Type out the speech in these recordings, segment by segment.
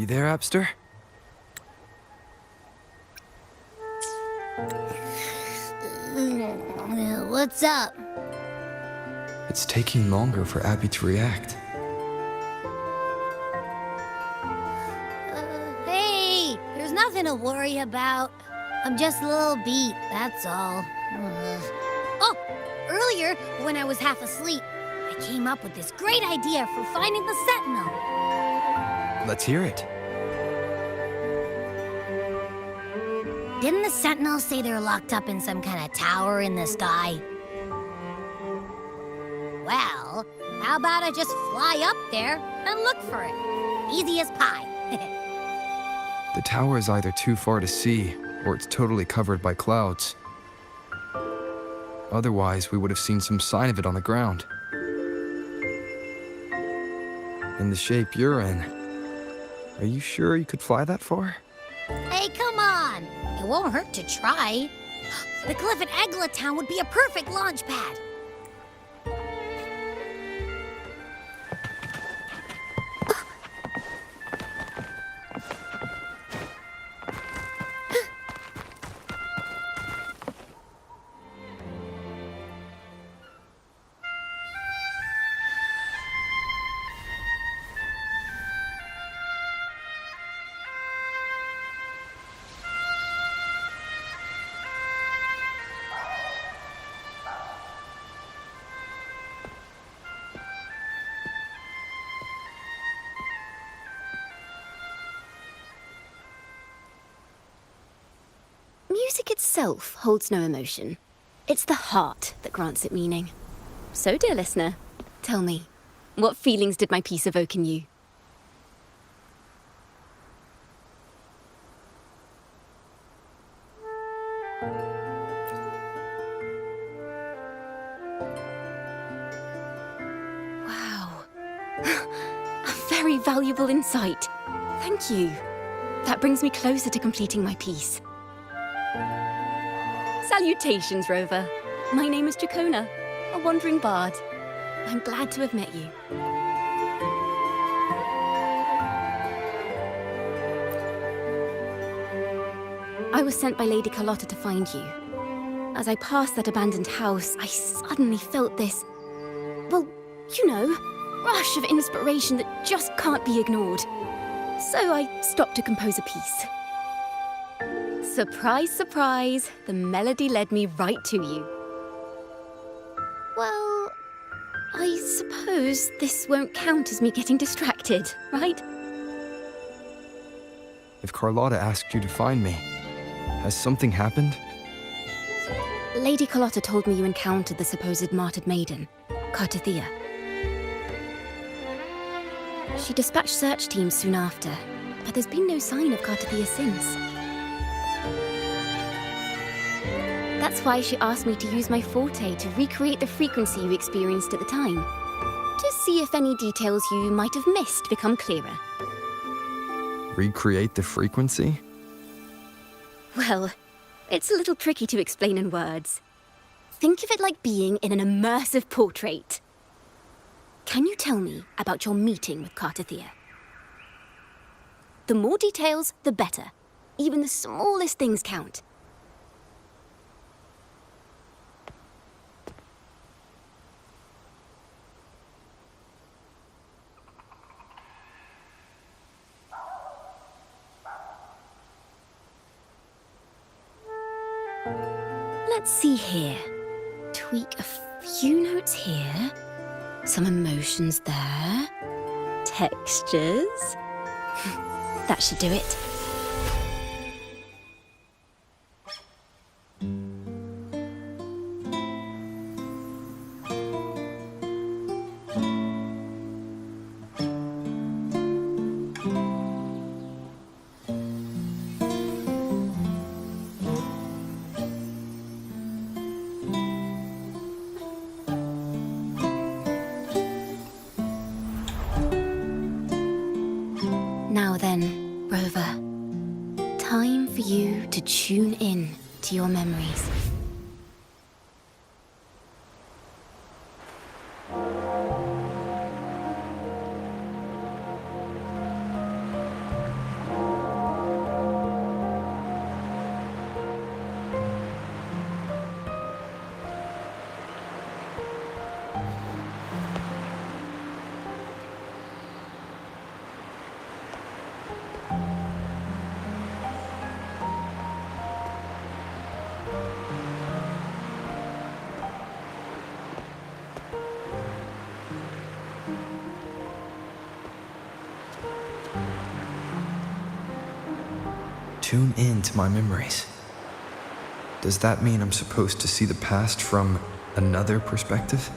You there, Abster? What's up? It's taking longer for Abby to react. Hey, there's nothing to worry about. I'm just a little beat, that's all. Oh, earlier, when I was half asleep, I came up with this great idea for finding the Sentinel. Let's hear it. Didn't the Sentinel say they're locked up in some kind of tower in the sky? Well, how about I just fly up there and look for it? Easy as pie. The tower is either too far to see, or it's totally covered by clouds. Otherwise, we would have seen some sign of it on the ground. In the shape you're in, are you sure you could fly that far? Hey, come on! It won't hurt to try. The cliff at Egla Town would be a perfect launch pad. Music itself holds no emotion. It's the heart that grants it meaning. So, dear listener, tell me, what feelings did my piece evoke in you? Wow. A very valuable insight. Thank you. That brings me closer to completing my piece. Salutations, Rover. My name is Jacona, a wandering bard. I'm glad to have met you. I was sent by Lady Carlotta to find you. As I passed that abandoned house, I suddenly felt this, well, you know, rush of inspiration that just can't be ignored. So I stopped to compose a piece. Surprise, surprise, the melody led me right to you. Well, I suppose this won't count as me getting distracted, right? If Carlotta asked you to find me, has something happened? Lady Carlotta told me you encountered the supposed martyred maiden, Cartothea. She dispatched search teams soon after, but there's been no sign of Cartothea since. That's why she asked me to use my forte to recreate the frequency you experienced at the time, to see if any details you might have missed become clearer. Recreate the frequency? Well, it's a little tricky to explain in words. Think of it like being in an immersive portrait. Can you tell me about your meeting with Cartothea? The more details, the better. Even the smallest things count. Let's see here. Tweak a few notes here. Some emotions there. Textures. That should do it. Now then, Rover, time for you to tune in to your memories. tune in to my memories. Does that mean I'm supposed to see the past from another perspective?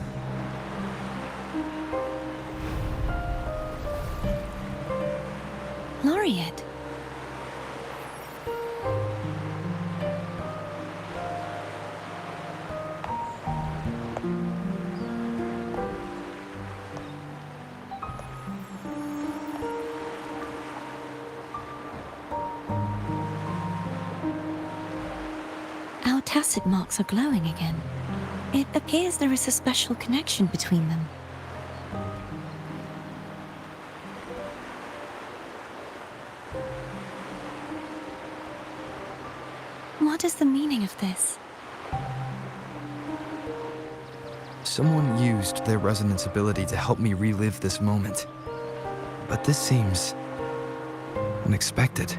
Laureate. Our tacit marks are glowing again. It appears there is a special connection between them. What is the meaning of this? Someone used their resonance ability to help me relive this moment. But this seems unexpected.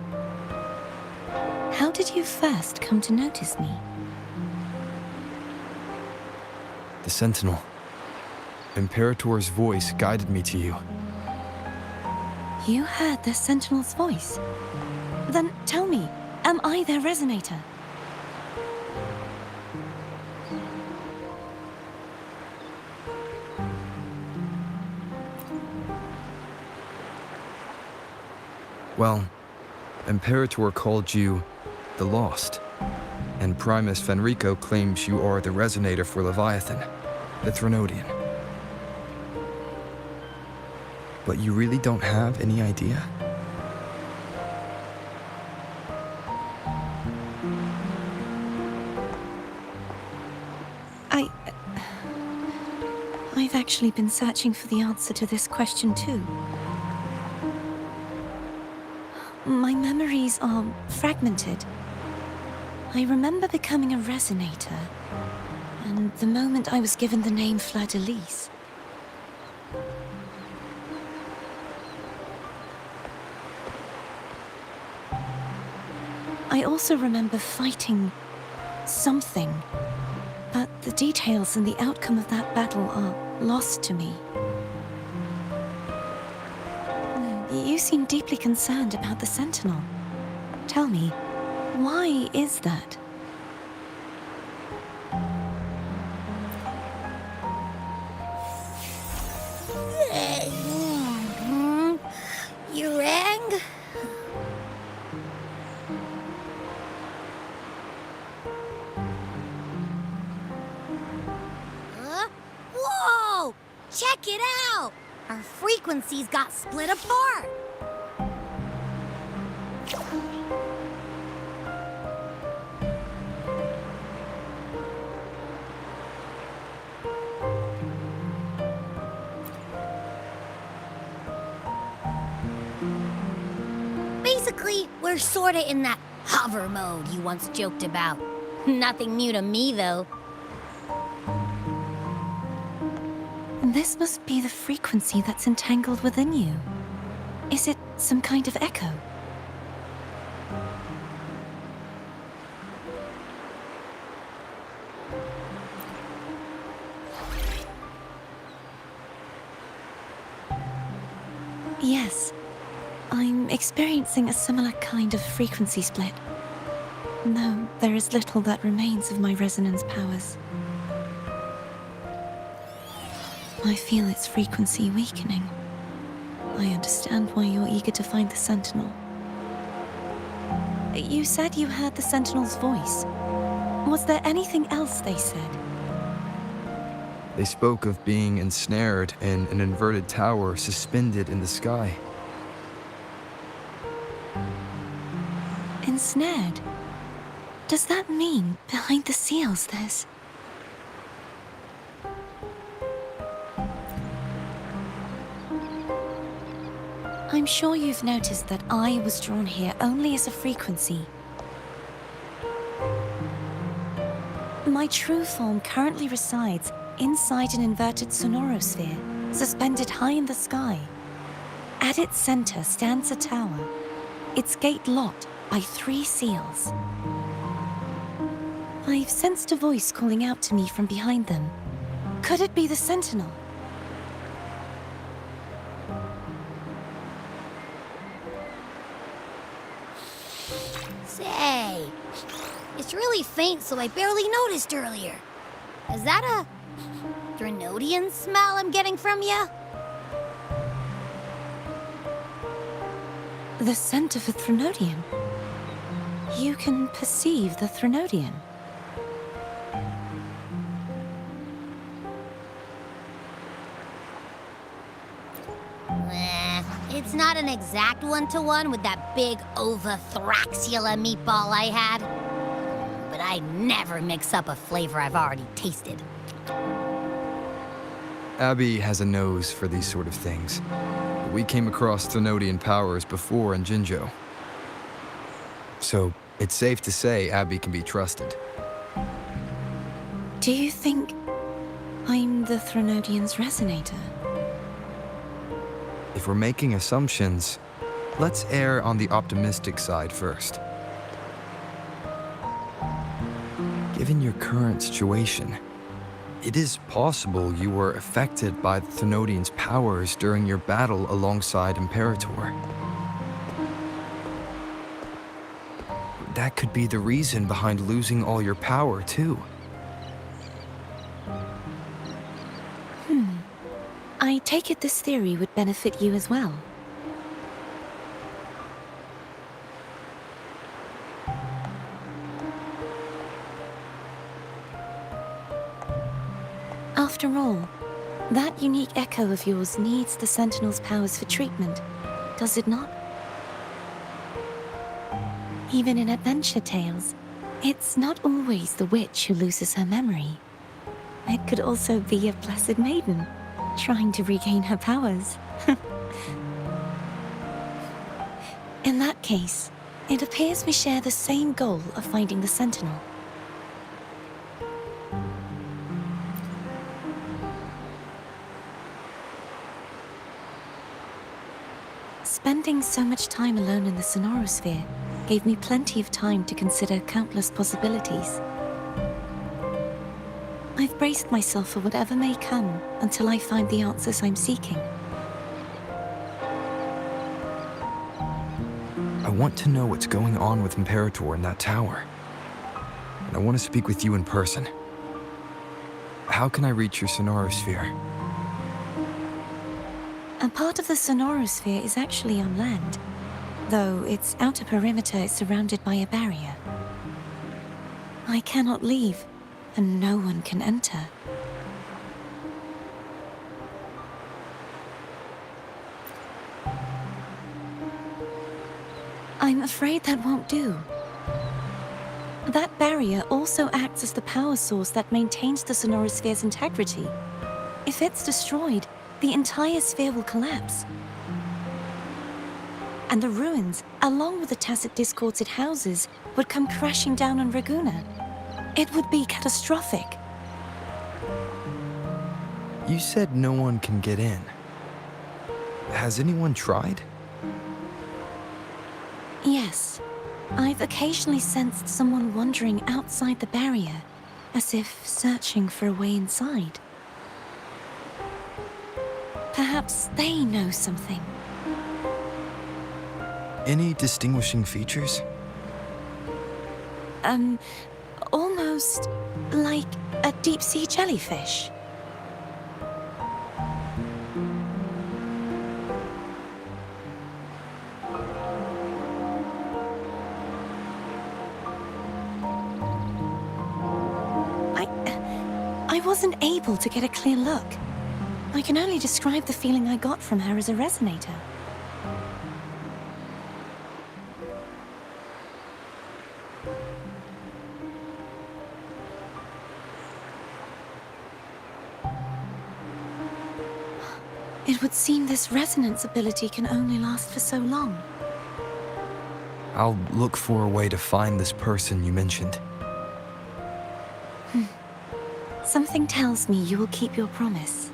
How did you first come to notice me? The Sentinel. Imperator's voice guided me to you. You heard the Sentinel's voice? Then tell me, am I their resonator? Well, Imperator called you the Lost, and Primus Fenrico claims you are the resonator for Leviathan, the Threnodian. But you really don't have any idea? I've actually been searching for the answer to this question too. My memories are fragmented. I remember becoming a resonator, and the moment I was given the name Fleur-de-Lis. I also remember fighting something, but the details and the outcome of that battle are lost to me. You seem deeply concerned about the Sentinel. Tell me, why is that? You rang? Huh? Whoa! Check it out! Our frequencies got split apart! Basically, we're sorta in that hover mode you once joked about. Nothing new to me, though. This must be the frequency that's entangled within you. Is it some kind of echo? Yes. I'm experiencing a similar kind of frequency split. No, there is little that remains of my resonance powers. I feel its frequency weakening. I understand why you're eager to find the Sentinel. You said you heard the Sentinel's voice. Was there anything else they said? They spoke of being ensnared in an inverted tower suspended in the sky. Ensnared? Does that mean behind the seals there's... I'm sure you've noticed that I was drawn here only as a frequency. My true form currently resides inside an inverted sonorosphere, suspended high in the sky. At its center stands a tower, its gate locked by 3 seals. I've sensed a voice calling out to me from behind them. Could it be the Sentinel? Say, it's really faint, so I barely noticed earlier. Is that a Threnodian smell I'm getting from you? The scent of a Threnodian. You can perceive the Threnodian. It's not an exact one-to-one with that big Ovathraxula meatball I had. But I never mix up a flavor I've already tasted. Abby has a nose for these sort of things. We came across Threnodian powers before in Jinzhou. So it's safe to say Abby can be trusted. Do you think I'm the Threnodian's resonator? If we're making assumptions, let's err on the optimistic side first. Given your current situation, it is possible you were affected by the Threnodian's powers during your battle alongside Imperator. That could be the reason behind losing all your power, too. I take it this theory would benefit you as well. After all, that unique echo of yours needs the Sentinel's powers for treatment, does it not? Even in adventure tales, it's not always the witch who loses her memory. It could also be a blessed maiden, trying to regain her powers. In that case, it appears we share the same goal of finding the Sentinel. Spending so much time alone in the Sonorosphere gave me plenty of time to consider countless possibilities. I've braced myself for whatever may come until I find the answers I'm seeking. I want to know what's going on with Imperator in that tower. And I want to speak with you in person. How can I reach your Sonorosphere? A part of the Sonorosphere is actually on land, though its outer perimeter is surrounded by a barrier. I cannot leave, and no one can enter. I'm afraid that won't do. That barrier also acts as the power source that maintains the Sonorosphere's integrity. If it's destroyed, the entire sphere will collapse. And the ruins, along with the tacit discords it houses, would come crashing down on Raguna. It would be catastrophic. You said no one can get in. Has anyone tried? Yes. I've occasionally sensed someone wandering outside the barrier, as if searching for a way inside. Perhaps they know something. Any distinguishing features? Almost like a deep-sea jellyfish. I wasn't able to get a clear look. I can only describe the feeling I got from her as a resonator. It would seem this resonance ability can only last for so long. I'll look for a way to find this person you mentioned. Something tells me you will keep your promise.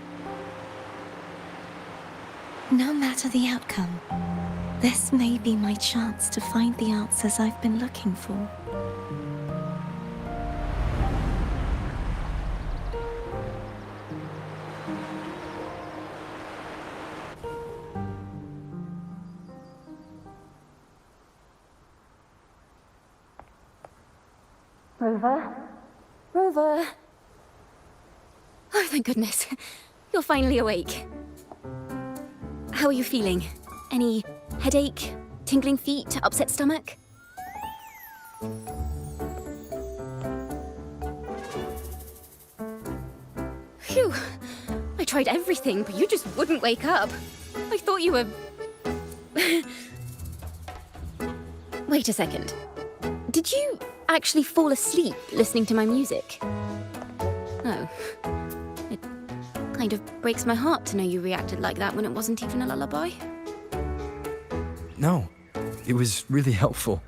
No matter the outcome, this may be my chance to find the answers I've been looking for. Rover? Rover? Oh, thank goodness. You're finally awake. How are you feeling? Any headache, tingling feet, upset stomach? Phew. I tried everything, but you just wouldn't wake up. I thought you were... Wait a second. Did you actually fall asleep listening to my music? Oh. It kind of breaks my heart to know you reacted like that when it wasn't even a lullaby. No, it was really helpful.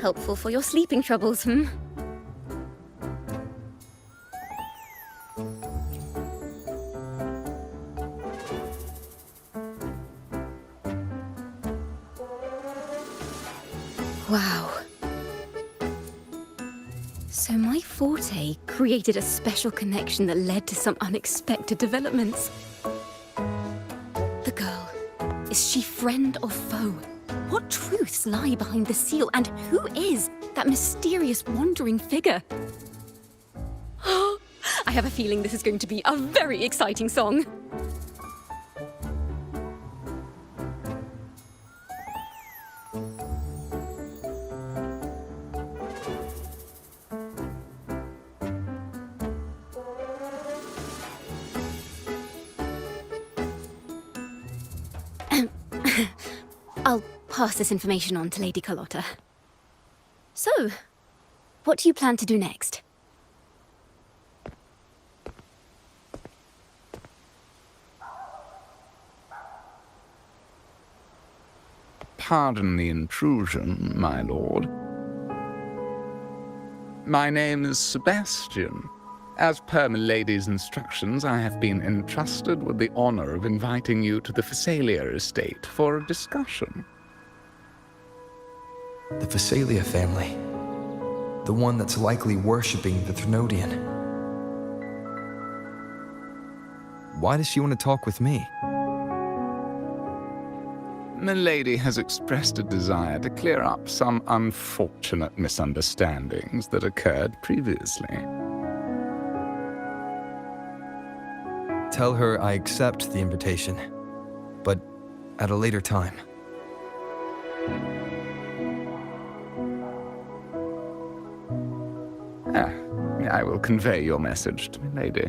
Helpful for your sleeping troubles, hmm? Wow. So my forte created a special connection that led to some unexpected developments. The girl, is she friend or foe? What truths lie behind the seal, and who is that mysterious wandering figure? I have a feeling this is going to be a very exciting song. I'll pass this information on to Lady Carlotta. So, what do you plan to do next? Pardon the intrusion, my lord. My name is Sebastian. As per milady's instructions, I have been entrusted with the honor of inviting you to the Phasalia estate for a discussion. The Phasalia family. The one that's likely worshipping the Thrunodian. Why does she want to talk with me? Milady has expressed a desire to clear up some unfortunate misunderstandings that occurred previously. Tell her I accept the invitation, but at a later time. I will convey your message to Milady.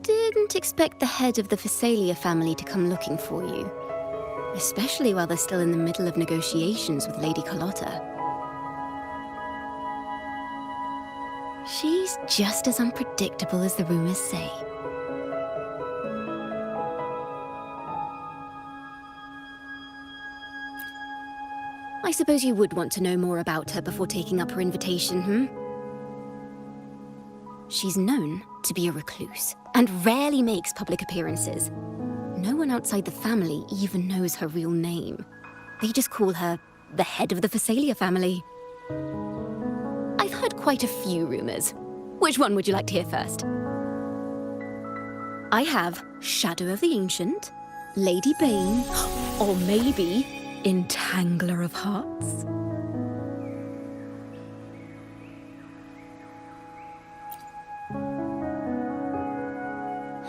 Didn't expect the head of the Phasalia family to come looking for you. Especially while they're still in the middle of negotiations with Lady Carlotta. She's just as unpredictable as the rumors say. I suppose you would want to know more about her before taking up her invitation, hmm? She's known to be a recluse, and rarely makes public appearances. No one outside the family even knows her real name. They just call her the head of the Phasalia family. I've heard quite a few rumors. Which one would you like to hear first? I have Shadow of the Ancient, Lady Bane, or maybe Entangler of Hearts.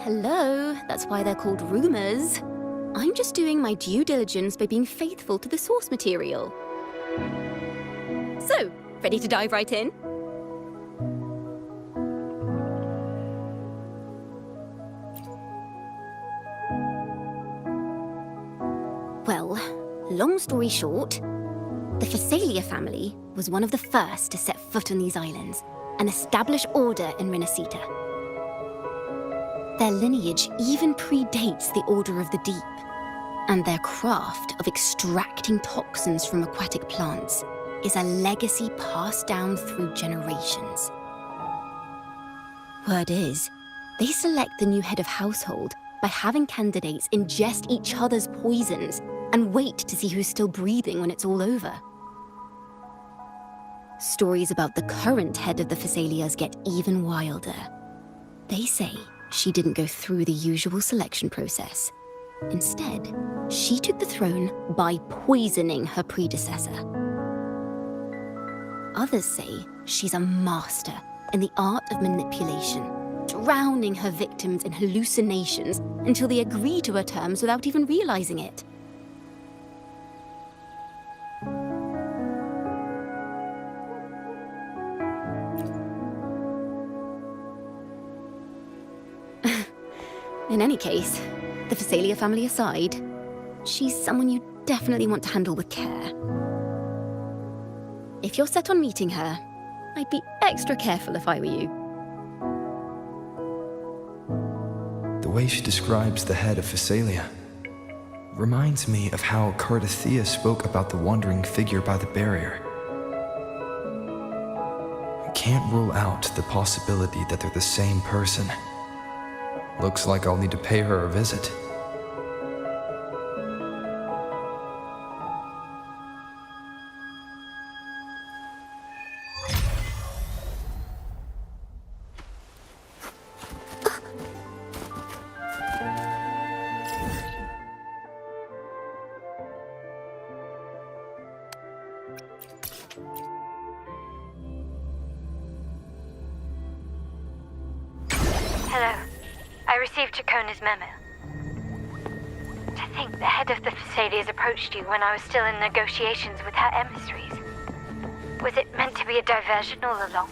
Hello, that's why they're called rumors. I'm just doing my due diligence by being faithful to the source material. So, ready to dive right in? Well, long story short, the Phasalia family was one of the first to set foot on these islands and establish order in Rinascita. Their lineage even predates the Order of the Deep, and their craft of extracting toxins from aquatic plants is a legacy passed down through generations. Word is, they select the new head of household by having candidates ingest each other's poisons and wait to see who's still breathing when it's all over. Stories about the current head of the Phasalias get even wilder. They say she didn't go through the usual selection process. Instead, she took the throne by poisoning her predecessor. Others say she's a master in the art of manipulation, drowning her victims in hallucinations until they agree to her terms without even realizing it. In any case, the Phasalia family aside, she's someone you definitely want to handle with care. If you're set on meeting her, I'd be extra careful if I were you. The way she describes the head of Phasalia reminds me of how Cardathea spoke about the wandering figure by the barrier. I can't rule out the possibility that they're the same person. Looks like I'll need to pay her a visit. Hello. I received Chacona's memo. To think the head of the Phasalias approached you when I was still in negotiations with her emissaries. Was it meant to be a diversion all along?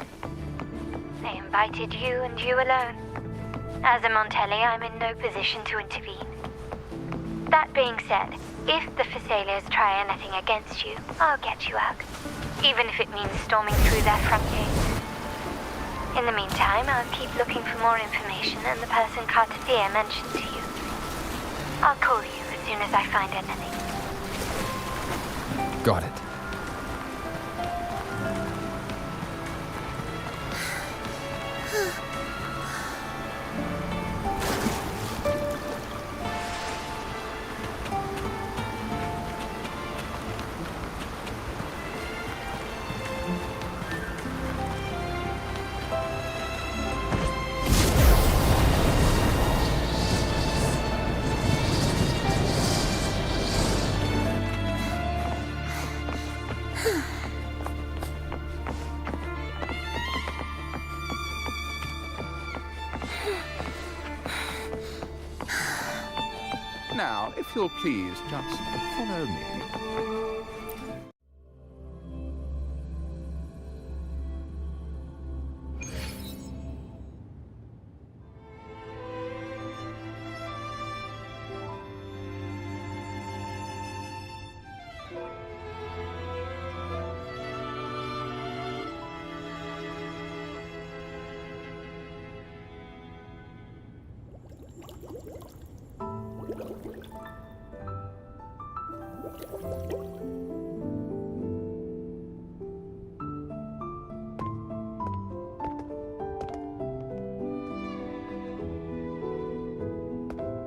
They invited you and you alone. As a Montelli, I'm in no position to intervene. That being said, if the Phasalias try anything against you, I'll get you out. Even if it means storming through their front gates. In the meantime, I'll keep looking for more information and the person Cardathea mentioned to you. I'll call you as soon as I find anything. Got it. Now, if you'll please just follow me.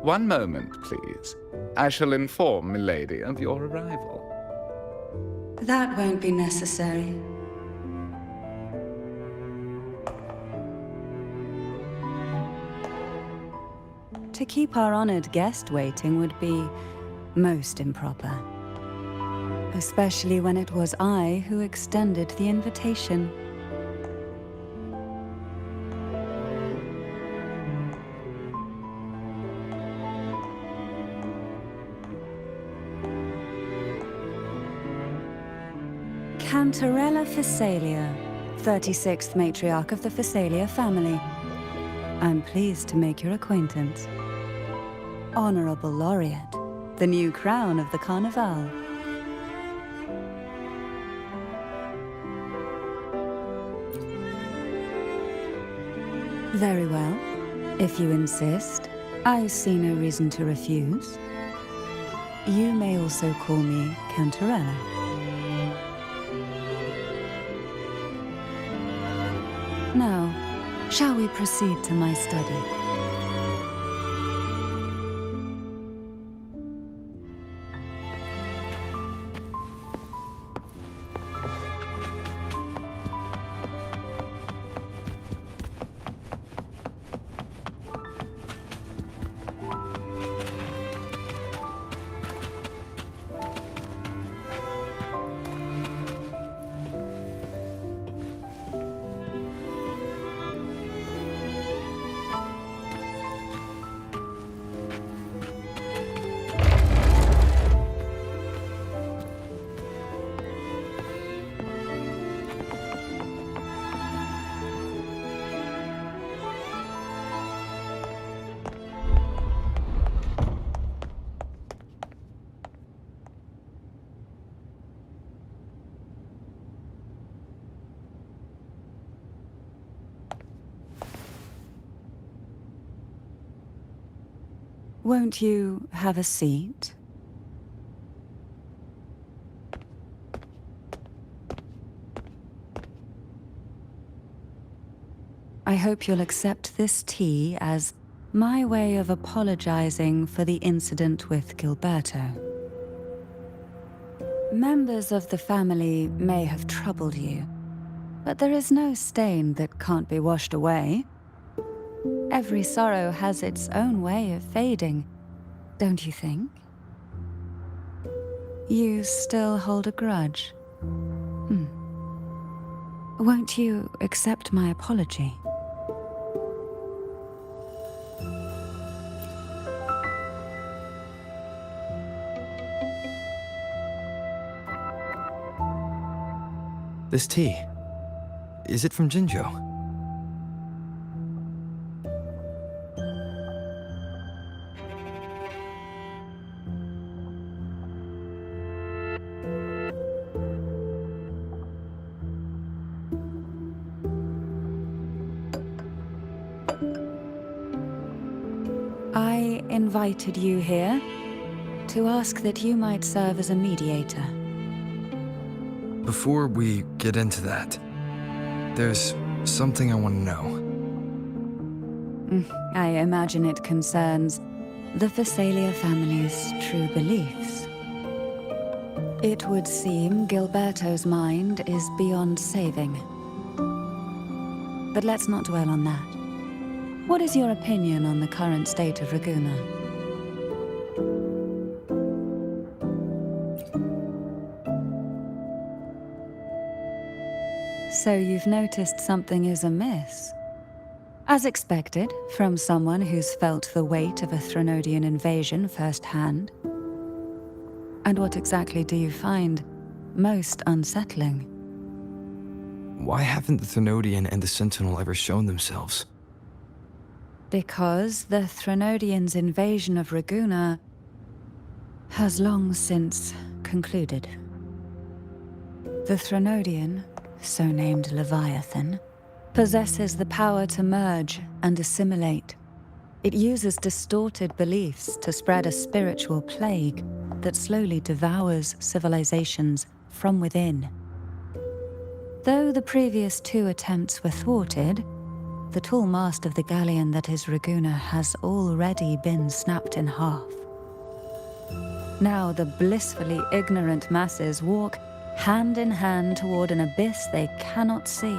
One moment, please. I shall inform Milady of your arrival. That won't be necessary. To keep our honored guest waiting would be most improper. Especially when it was I who extended the invitation. Cantarella Phasalia, 36th matriarch of the Phasalia family. I'm pleased to make your acquaintance. Honorable Laureate, the new crown of the Carnival. Very well. If you insist, I see no reason to refuse. You may also call me Cantarella. Now, shall we proceed to my study? Won't you have a seat? I hope you'll accept this tea as my way of apologizing for the incident with Gilberto. Members of the family may have troubled you, but there is no stain that can't be washed away. Every sorrow has its own way of fading, don't you think? You still hold a grudge? Won't you accept my apology? This tea, is it from Jinjo? I invited you here to ask that you might serve as a mediator. Before we get into that, there's something I want to know. I imagine it concerns the Phasalia family's true beliefs. It would seem Gilberto's mind is beyond saving. But let's not dwell on that. What is your opinion on the current state of Raguna? So you've noticed something is amiss. As expected, from someone who's felt the weight of a Threnodian invasion firsthand. And what exactly do you find most unsettling? Why haven't the Threnodian and the Sentinel ever shown themselves? Because the Threnodians' invasion of Raguna has long since concluded. The Threnodian, so named Leviathan, possesses the power to merge and assimilate. It uses distorted beliefs to spread a spiritual plague that slowly devours civilizations from within. Though the previous two attempts were thwarted, the tall mast of the galleon that is Raguna has already been snapped in half. Now the blissfully ignorant masses walk hand in hand toward an abyss they cannot see.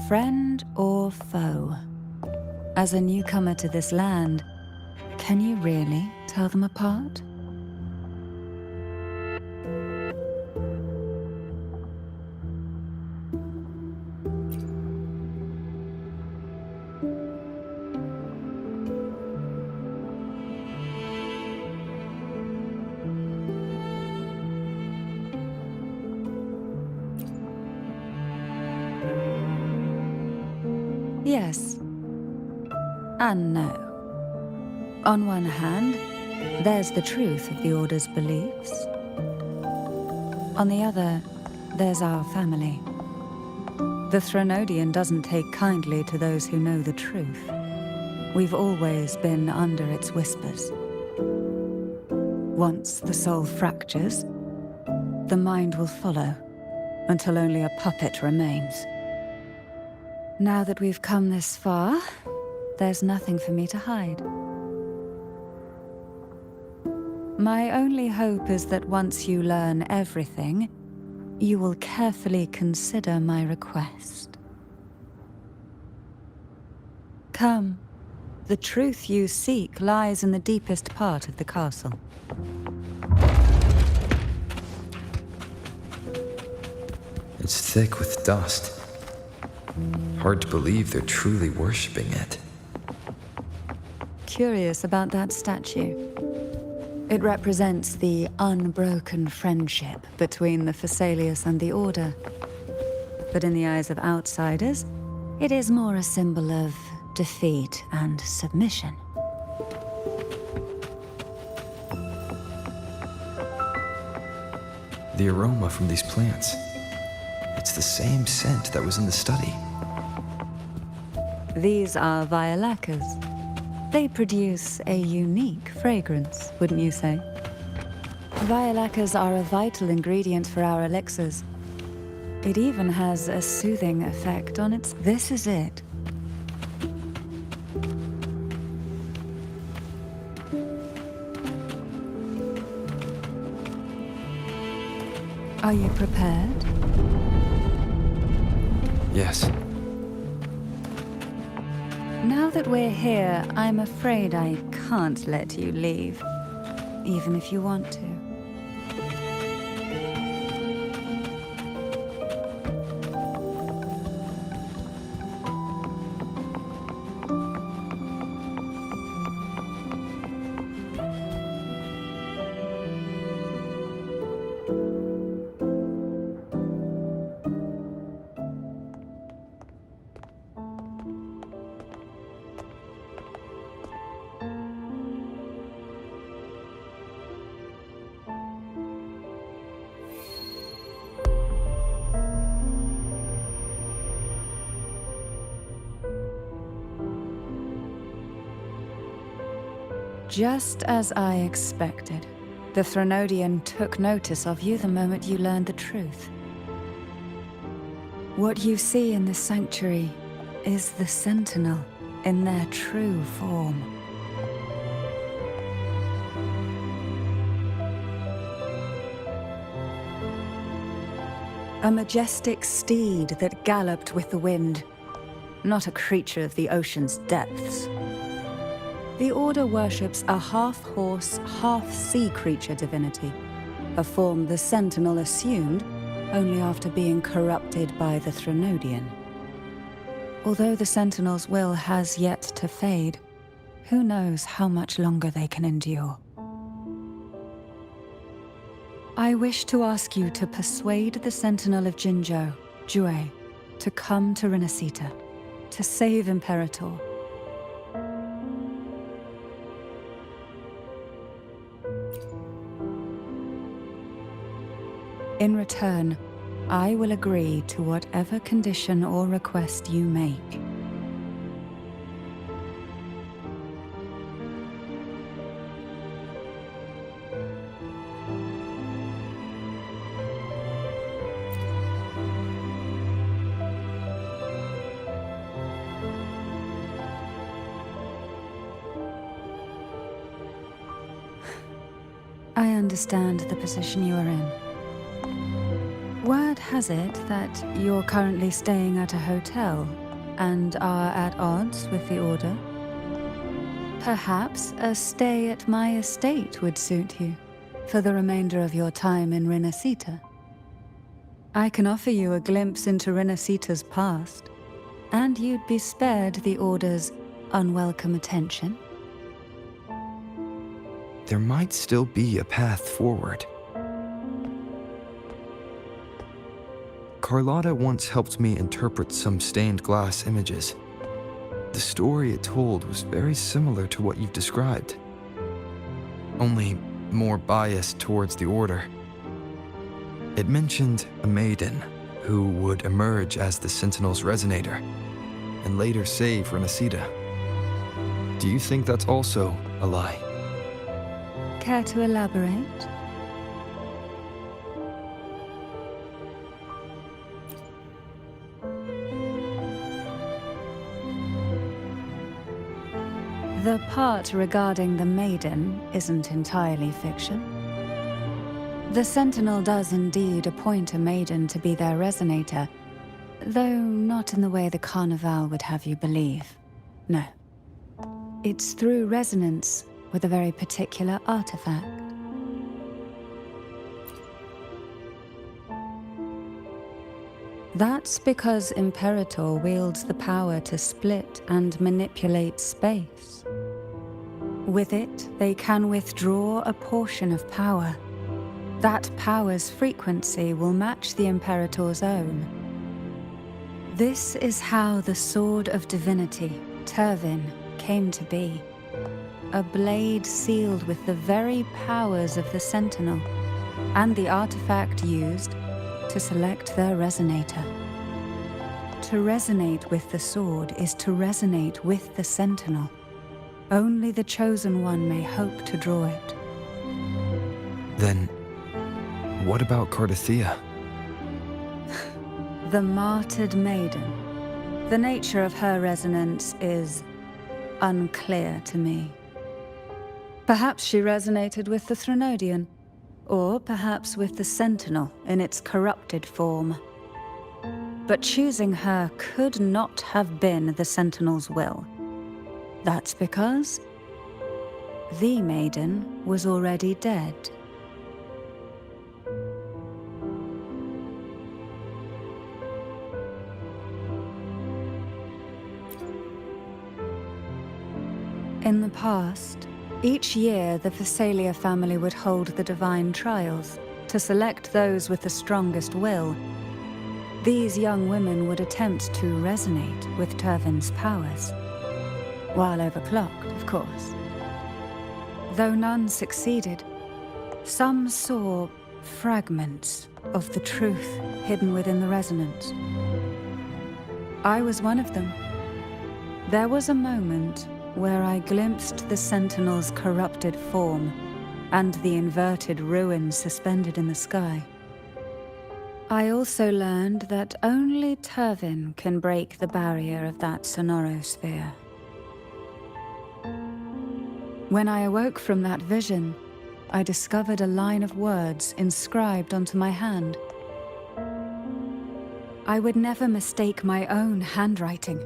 Friend or foe? As a newcomer to this land, can you really tell them apart? Yes. And no. On one hand, there's the truth of the Order's beliefs. On the other, there's our family. The Threnodian doesn't take kindly to those who know the truth. We've always been under its whispers. Once the soul fractures, the mind will follow, until only a puppet remains. Now that we've come this far, there's nothing for me to hide. My only hope is that once you learn everything, you will carefully consider my request. Come. The truth you seek lies in the deepest part of the castle. It's thick with dust. Hard to believe they're truly worshipping it. Curious about that statue. It represents the unbroken friendship between the Phasaelius and the Order. But in the eyes of outsiders, it is more a symbol of defeat and submission. The aroma from these plants. It's the same scent that was in the study. These are violacas. They produce a unique fragrance, wouldn't you say? Violacas are a vital ingredient for our elixirs. It even has a soothing effect on its... This is it. Are you prepared? Yes. Now that we're here, I'm afraid I can't let you leave, even if you want to. Just as I expected, the Threnodian took notice of you the moment you learned the truth. What you see in the sanctuary is the Sentinel in their true form. A majestic steed that galloped with the wind, not a creature of the ocean's depths. The Order worships a half-horse, half-sea creature divinity, a form the Sentinel assumed only after being corrupted by the Threnodian. Although the Sentinel's will has yet to fade, who knows how much longer they can endure. I wish to ask you to persuade the Sentinel of Jinzhou, Jue, to come to Rinascita, to save Imperator. In return, I will agree to whatever condition or request you make. I understand the position you are in. Word has it that you're currently staying at a hotel and are at odds with the Order. Perhaps a stay at my estate would suit you for the remainder of your time in Rinascita. I can offer you a glimpse into Rinascita's past, and you'd be spared the Order's unwelcome attention. There might still be a path forward. Carlotta once helped me interpret some stained glass images. The story it told was very similar to what you've described, only more biased towards the Order. It mentioned a maiden who would emerge as the Sentinel's resonator and later save Rinascita. Do you think that's also a lie? Care to elaborate? The part regarding the Maiden isn't entirely fiction. The Sentinel does indeed appoint a Maiden to be their resonator, though not in the way the Carnival would have you believe. No. It's through resonance with a very particular artifact. That's because Imperator wields the power to split and manipulate space. With it, they can withdraw a portion of power. That power's frequency will match the Imperator's own. This is how the Sword of Divinity, Turvin, came to be. A blade sealed with the very powers of the Sentinel, and the artifact used to select their resonator. To resonate with the sword is to resonate with the sentinel. Only the chosen one may hope to draw it. Then, what about Cardathea? The martyred maiden. The nature of her resonance is unclear to me. Perhaps she resonated with the Threnodian, or perhaps with the Sentinel in its corrupted form. But choosing her could not have been the Sentinel's will. That's because the maiden was already dead. In the past, each year the Phasalia family would hold the divine trials to select those with the strongest will. These young women would attempt to resonate with Turvin's powers, while overclocked, of course. Though none succeeded, some saw fragments of the truth hidden within the resonance. I was one of them. There was a moment where I glimpsed the Sentinel's corrupted form and the inverted ruins suspended in the sky. I also learned that only Turvin can break the barrier of that sonorosphere. When I awoke from that vision, I discovered a line of words inscribed onto my hand. I would never mistake my own handwriting.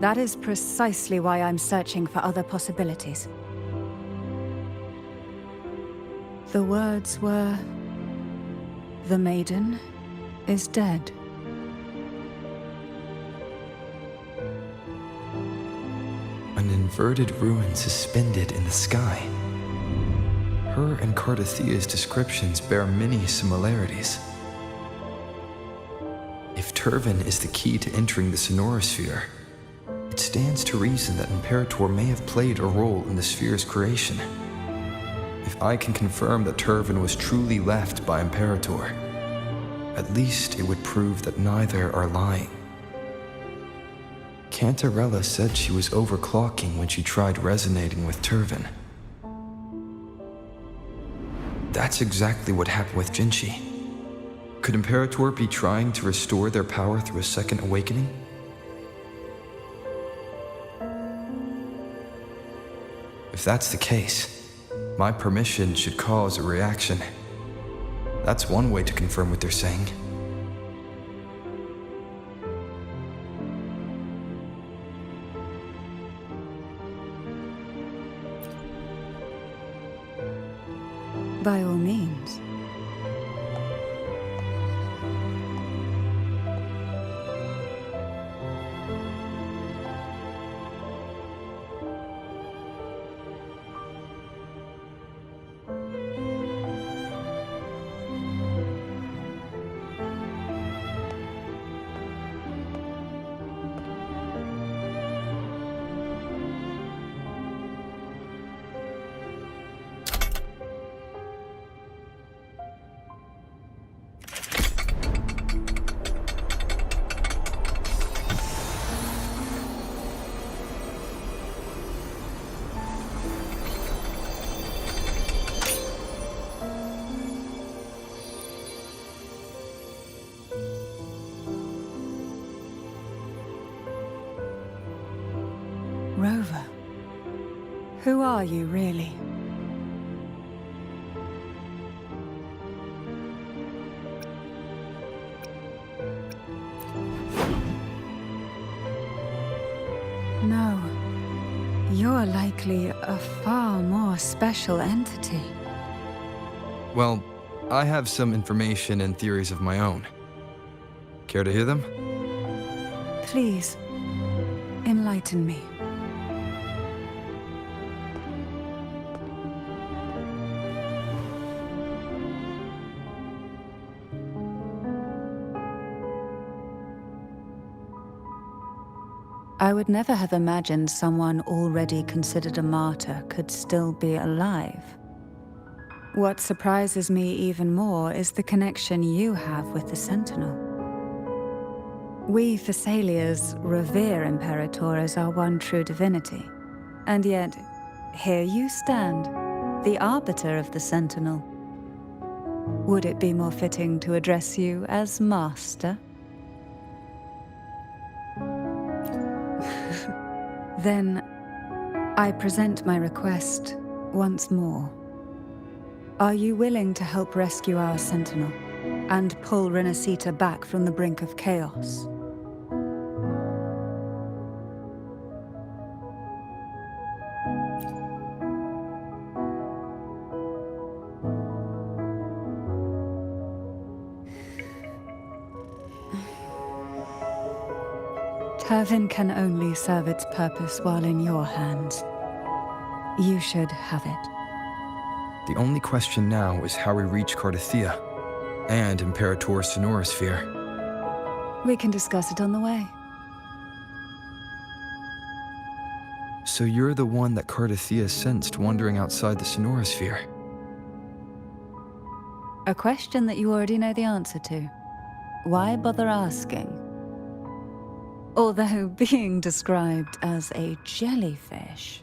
That is precisely why I'm searching for other possibilities. The words were, "The maiden is dead." An inverted ruin suspended in the sky. Her and Cardathea's descriptions bear many similarities. If Turvin is the key to entering the sonorosphere, it stands to reason that Imperator may have played a role in the sphere's creation. If I can confirm that Turvin was truly left by Imperator, at least it would prove that neither are lying. Cantarella said she was overclocking when she tried resonating with Turvin. That's exactly what happened with Jinchi. Could Imperator be trying to restore their power through a second awakening? If that's the case, my permission should cause a reaction. That's one way to confirm what they're saying. By all means. Rover, who are you really? No, you're likely a far more special entity. Well, I have some information and theories of my own. Care to hear them? Please, enlighten me. I would never have imagined someone already considered a martyr could still be alive. What surprises me even more is the connection you have with the Sentinel. We Thessalians revere Imperator as our one true divinity. And yet, here you stand, the arbiter of the Sentinel. Would it be more fitting to address you as Master? Then, I present my request once more. Are you willing to help rescue our Sentinel and pull Rinascita back from the brink of chaos? Turvin can only serve its purpose while in your hands. You should have it. The only question now is how we reach Cardathia and Imperator's Sonorosphere. We can discuss it on the way. So you're the one that Cardathia sensed wandering outside the Sonorosphere? A question that you already know the answer to. Why bother asking? Although being described as a jellyfish.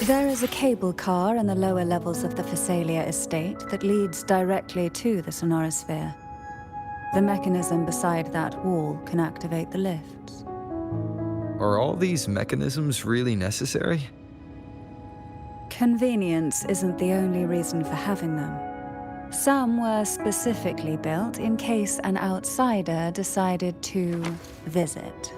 There is a cable car in the lower levels of the Thessalia estate that leads directly to the Sonorosphere. The mechanism beside that wall can activate the lifts. Are all these mechanisms really necessary? Convenience isn't the only reason for having them. Some were specifically built in case an outsider decided to visit.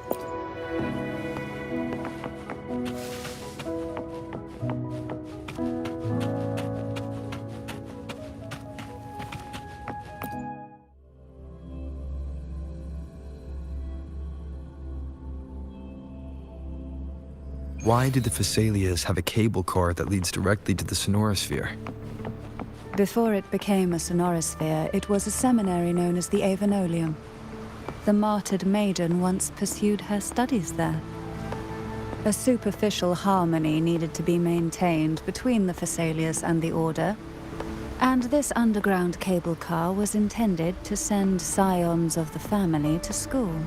Why do the Thessalias have a cable car that leads directly to the Sonorosphere? Before it became a Sonorosphere, it was a seminary known as the Avenolium. The martyred Maiden once pursued her studies there. A superficial harmony needed to be maintained between the Thessalias and the Order, and this underground cable car was intended to send scions of the family to school.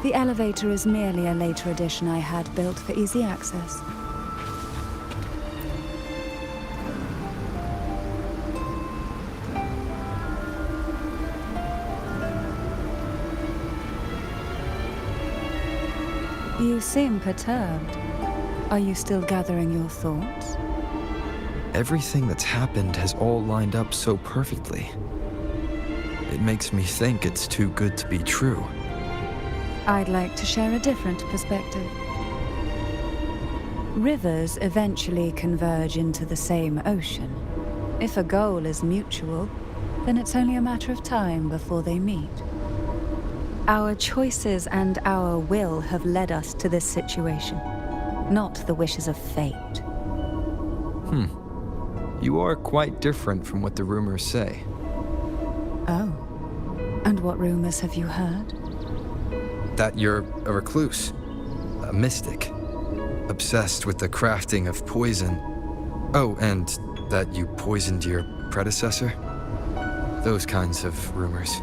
The elevator is merely a later addition I had built for easy access. You seem perturbed. Are you still gathering your thoughts? Everything that's happened has all lined up so perfectly. It makes me think it's too good to be true. I'd like to share a different perspective. Rivers eventually converge into the same ocean. If a goal is mutual, then it's only a matter of time before they meet. Our choices and our will have led us to this situation, not the wishes of fate. You are quite different from what the rumors say. Oh. And what rumors have you heard? That you're a recluse, a mystic, obsessed with the crafting of poison. Oh, and that you poisoned your predecessor? Those kinds of rumors.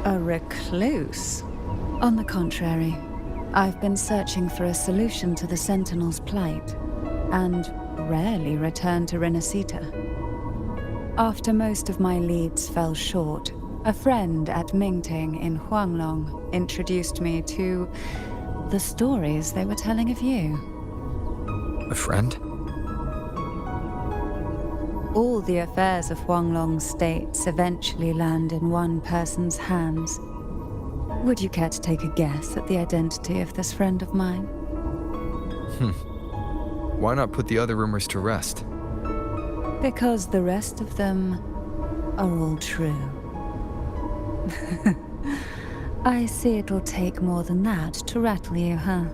A recluse? On the contrary, I've been searching for a solution to the Sentinel's plight, and rarely return to Rinascita. After most of my leads fell short, a friend at Mingting in Huanglong introduced me to the stories they were telling of you. A friend? All the affairs of Huanglong states eventually land in one person's hands. Would you care to take a guess at the identity of this friend of mine? Why not put the other rumors to rest? Because the rest of them are all true. I see it'll take more than that to rattle you, huh?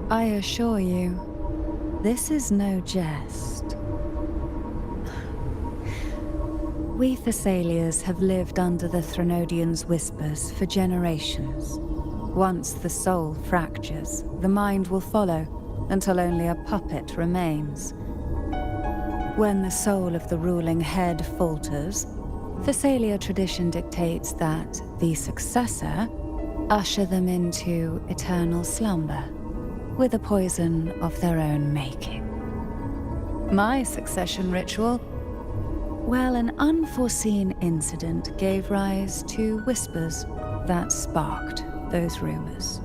I assure you, this is no jest. We Thessalians have lived under the Threnodians' whispers for generations. Once the soul fractures, the mind will follow, until only a puppet remains. When the soul of the ruling head falters, Phasalia tradition dictates that the successor usher them into eternal slumber with a poison of their own making. My succession ritual, well, an unforeseen incident gave rise to whispers that sparked those rumors.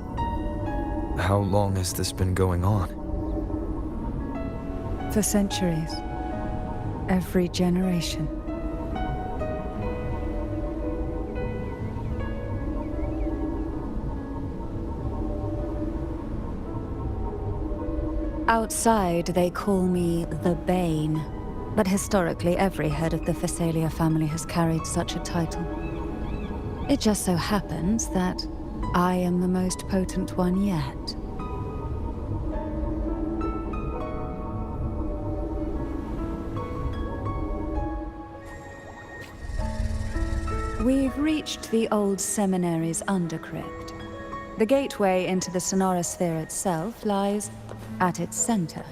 How long has this been going on? For centuries. Every generation. Outside, they call me the Bane, but historically every head of the Phasalia family has carried such a title. It just so happens that I am the most potent one yet. We've reached the old seminary's undercrypt. The gateway into the sonorosphere itself lies at its center.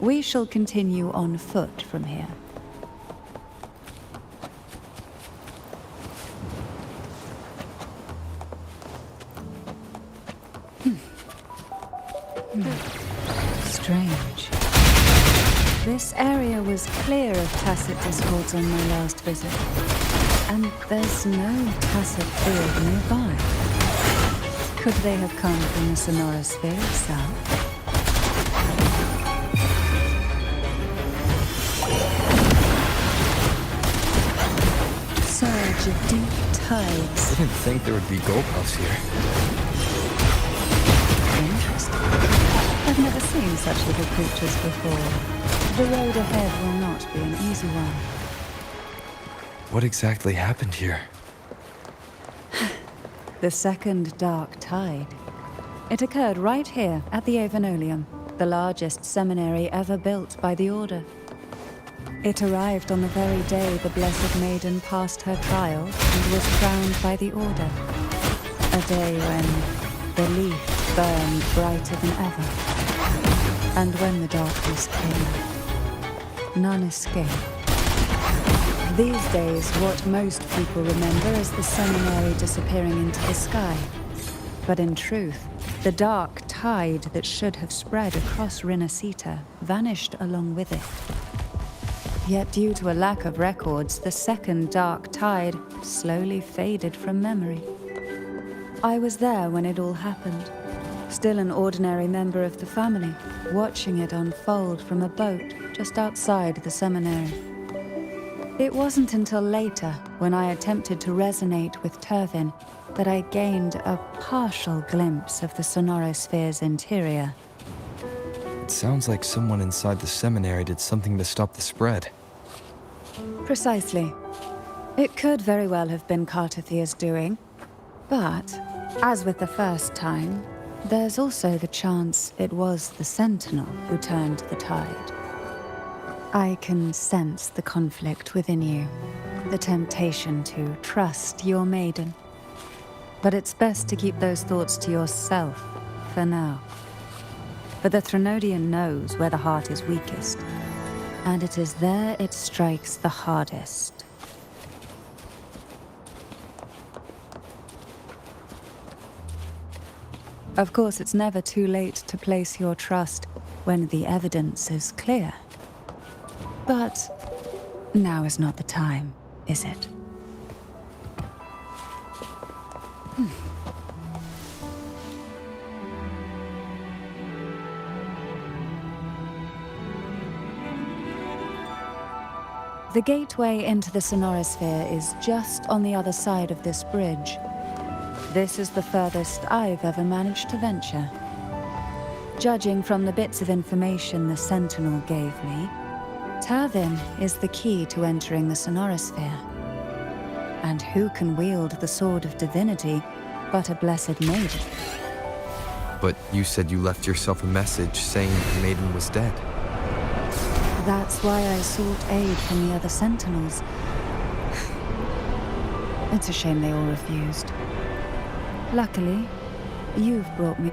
We shall continue on foot from here. Strange. This area was clear of tacit discords on my last visit, and there's no tacit field nearby. Could they have come from the sonorosphere itself? Surge of deep tides. I didn't think there would be gulphouse here. Interesting. I've never seen such little creatures before. The road ahead will not be an easy one. What exactly happened here? The second dark tide. It occurred right here at the Avenolium, the largest seminary ever built by the Order. It arrived on the very day the Blessed Maiden passed her trial and was crowned by the Order. A day when the leaf burned brighter than ever. And when the darkness came, none escaped. These days, what most people remember is the seminary disappearing into the sky. But in truth, the dark tide that should have spread across Rinascita vanished along with it. Yet due to a lack of records, the second dark tide slowly faded from memory. I was there when it all happened, still an ordinary member of the family, watching it unfold from a boat just outside the seminary. It wasn't until later, when I attempted to resonate with Turvin, that I gained a partial glimpse of the sonorosphere's interior. It sounds like someone inside the seminary did something to stop the spread. Precisely. It could very well have been Cartathia's doing, but, as with the first time, there's also the chance it was the Sentinel who turned the tide. I can sense the conflict within you, the temptation to trust your maiden. But it's best to keep those thoughts to yourself, for now. For the Threnodian knows where the heart is weakest, and it is there it strikes the hardest. Of course, it's never too late to place your trust when the evidence is clear. But now is not the time, is it? The gateway into the sonorosphere is just on the other side of this bridge. This is the furthest I've ever managed to venture. Judging from the bits of information the Sentinel gave me, Turvin is the key to entering the sonorosphere. And who can wield the Sword of Divinity but a Blessed Maiden? But you said you left yourself a message saying the Maiden was dead. That's why I sought aid from the other Sentinels. It's a shame they all refused. Luckily, you've brought me...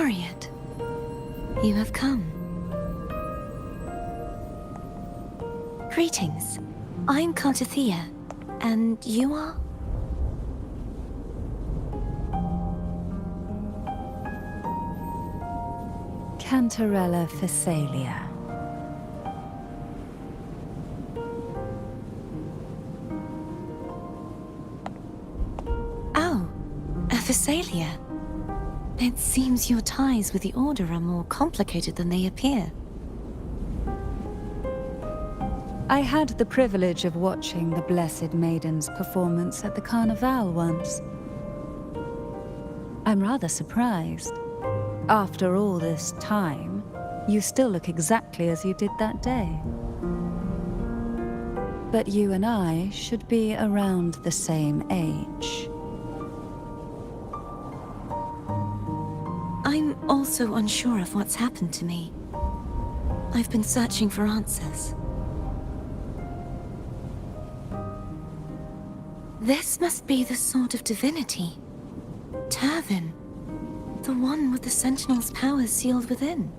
Laureate, you have come. Greetings. I'm Cartathea, and you are? Cantarella Phasalia. Oh, a Phasalia. It seems your ties with the Order are more complicated than they appear. I had the privilege of watching the Blessed Maiden's performance at the Carnival once. I'm rather surprised. After all this time, you still look exactly as you did that day. But you and I should be around the same age. I'm also unsure of what's happened to me. I've been searching for answers. This must be the Sword of Divinity. Turvin. The one with the Sentinel's powers sealed within.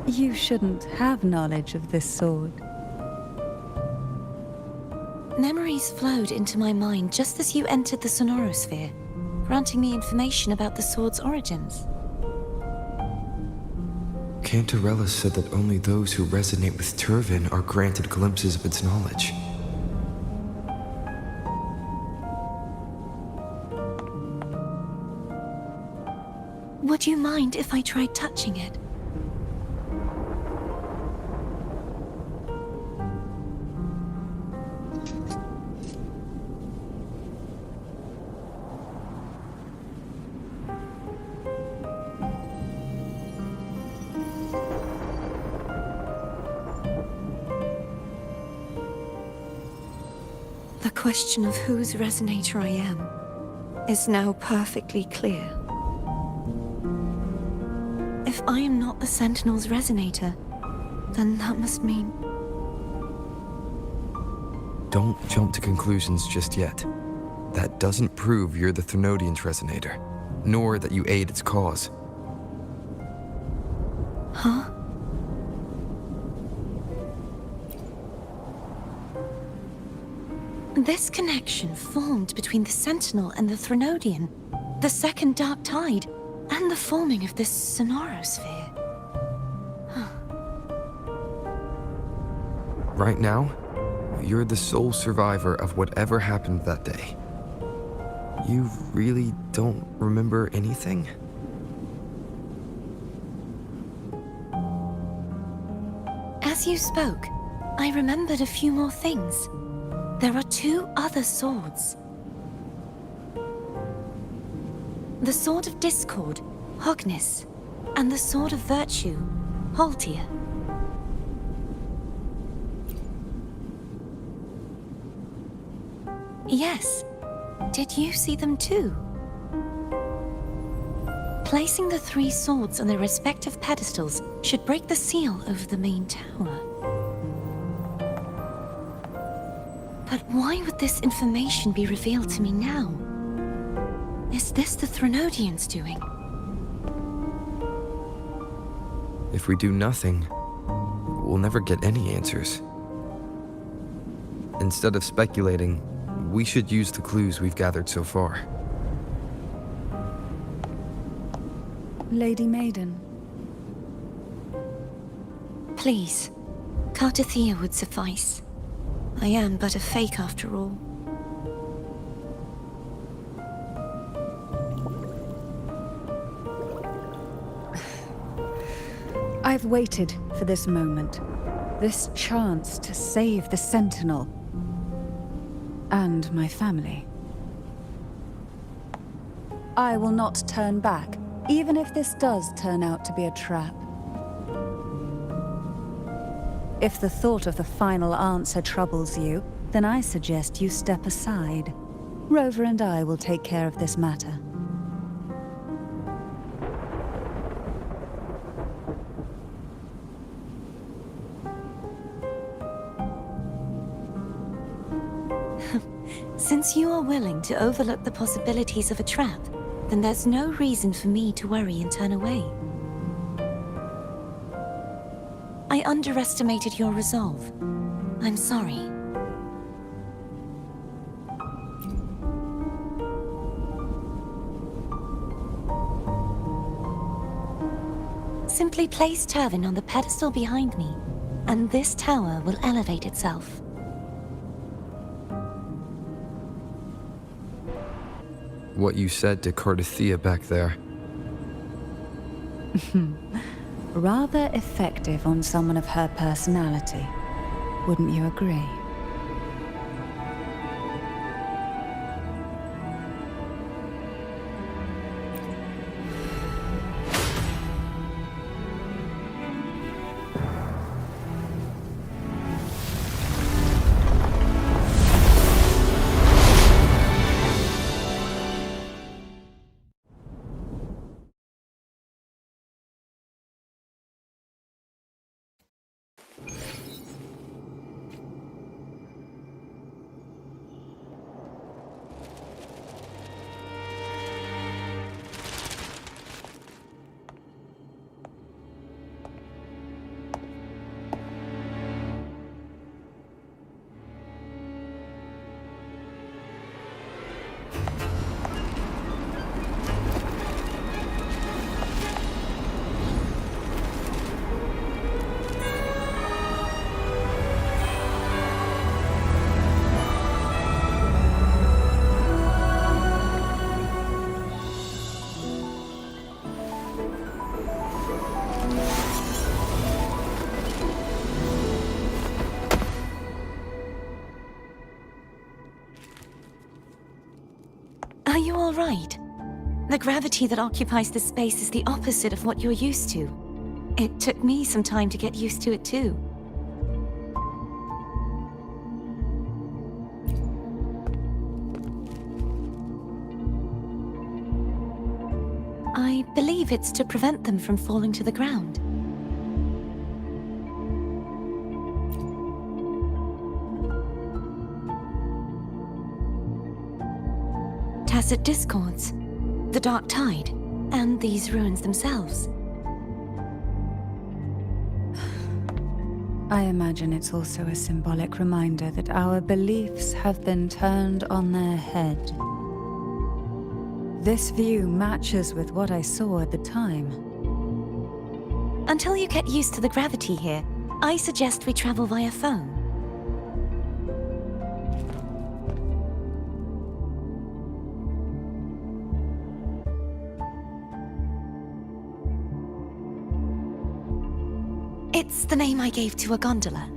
You shouldn't have knowledge of this sword. Memories flowed into my mind just as you entered the Sonorosphere, granting me information about the sword's origins. Cantarella said that only those who resonate with Turvin are granted glimpses of its knowledge. Would you mind if I tried touching it? The question of whose resonator I am is now perfectly clear. If I am not the Sentinel's resonator, then that must mean... Don't jump to conclusions just yet. That doesn't prove you're the Thenodian's resonator, nor that you aid its cause. Huh? This connection formed between the Sentinel and the Thenodian, the second Dark Tide, and the forming of this Sonorosphere. Right now, you're the sole survivor of whatever happened that day. You really don't remember anything? As you spoke, I remembered a few more things. There are two other swords. The Sword of Discord, Hognis, and the Sword of Virtue, Haltia. Yes. Did you see them too? Placing the three swords on their respective pedestals should break the seal over the main tower. But why would this information be revealed to me now? Is this the Thenodian's doing? If we do nothing, we'll never get any answers. Instead of speculating, we should use the clues we've gathered so far. Lady Maiden. Please, Cartathea would suffice. I am but a fake after all. I've waited for this moment. This chance to save the Sentinel. And my family. I will not turn back, even if this does turn out to be a trap. If the thought of the final answer troubles you, then I suggest you step aside. Rover and I will take care of this matter. Since you are willing to overlook the possibilities of a trap, then there's no reason for me to worry and turn away. I underestimated your resolve. I'm sorry. Simply place Turvin on the pedestal behind me, and this tower will elevate itself. What you said to Cardathia back there. Rather effective on someone of her personality. Wouldn't you agree? Are you all right? The gravity that occupies this space is the opposite of what you're used to. It took me some time to get used to it too. I believe it's to prevent them from falling to the ground. Tacit discords, the dark tide, and these ruins themselves. I imagine it's also a symbolic reminder that our beliefs have been turned on their head. This view matches with what I saw at the time. Until you get used to the gravity here, I suggest we travel via phone. It's the name I gave to a gondola.